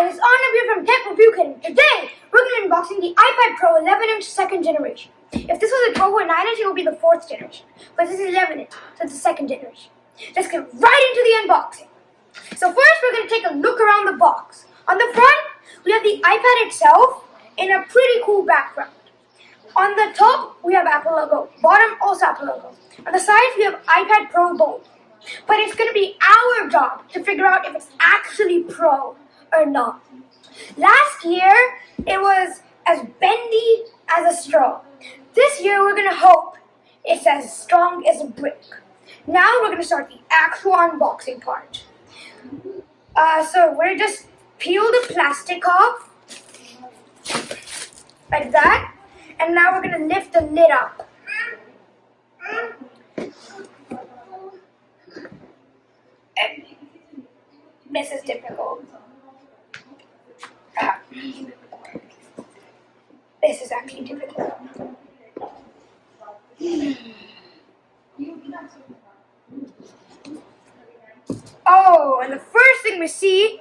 Hi, it's Anna from Tech Review Kit. Today, we're going to be unboxing the iPad Pro 11-inch second generation. If this was a 12 or 9-inch, it would be the fourth generation. But this is 11-inch, so it's the second generation. Let's get right into the unboxing. So first, we're going to take a look around the box. On the front, we have the iPad itself in a pretty cool background. On the top, we have Apple logo. Bottom, also Apple logo. On the sides, we have iPad Pro bold. But it's going to be our job to figure out if it's actually Pro or not. Last year, it was as bendy as a straw. This year, we're going to hope it's as strong as a brick. Now, we're going to start the actual unboxing part. So, we're just peel the plastic off, like that. And now we're going to lift the lid up. This is difficult. This is actually difficult. Oh, and the first thing we see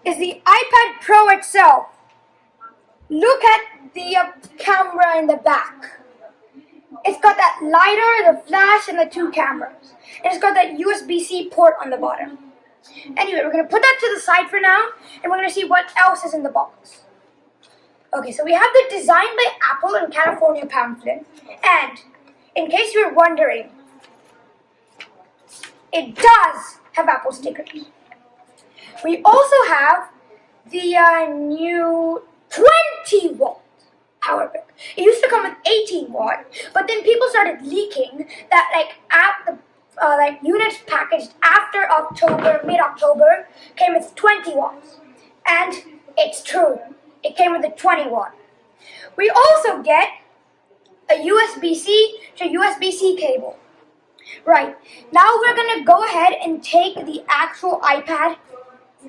is the iPad Pro itself. Look at the camera in the back. It's got that lighter, the flash, and the two cameras. And it's got that USB-C port on the bottom. Anyway, we're going to put that to the side for now, and we're going to see what else is in the box. Okay, so we have the Design by Apple in California pamphlet. And, in case you were wondering, it does have Apple stickers. We also have the new 20-watt power brick. It used to come with 18-watt, but then people started leaking that units packaged after mid-October, came with 20 watts. And it's true. It came with a 20-watt. We also get a USB-C to USB-C cable. Right. Now we're going to go ahead and take the actual iPad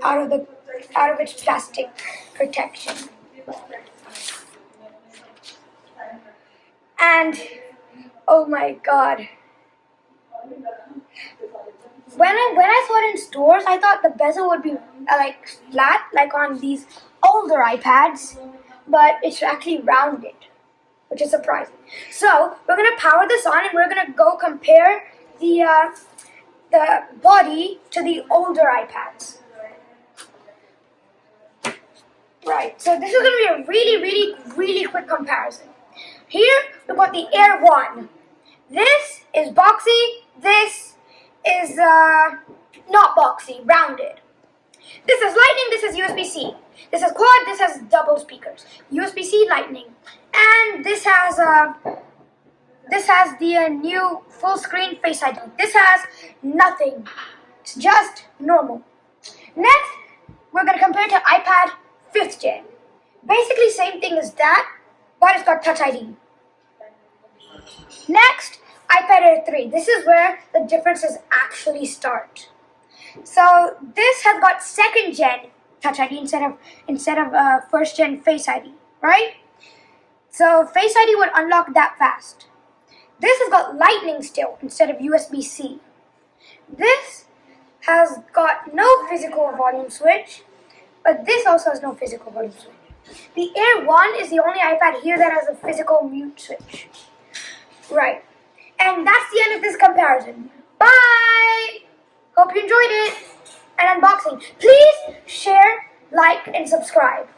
out of its plastic protection. And, oh my God. When I saw it in stores, I thought the bezel would be flat, like on these older iPads, but it's actually rounded, which is surprising. So we're gonna power this on, and we're gonna go compare the body to the older iPads. Right. So this is gonna be a really quick comparison. Here we've got the Air 1. This is boxy. This is not boxy, rounded. This is Lightning, this is USB-C. This is quad, this has double speakers. USB-C, Lightning. And this has the new full screen Face ID. This has nothing. It's just normal. Next, we're going to compare it to iPad 5th gen. Basically same thing as that, but it's got Touch ID. Next, iPad Air 3. This is where the differences actually start. So this has got 2nd gen Touch ID instead of 1st gen Face ID, right? So Face ID would unlock that fast. This has got Lightning still instead of USB-C. This has got no physical volume switch, but this also has no physical volume switch. The Air 1 is the only iPad here that has a physical mute switch. Right. And that's the end of this comparison. Bye! Hope you enjoyed it and unboxing. Please share, like, and subscribe.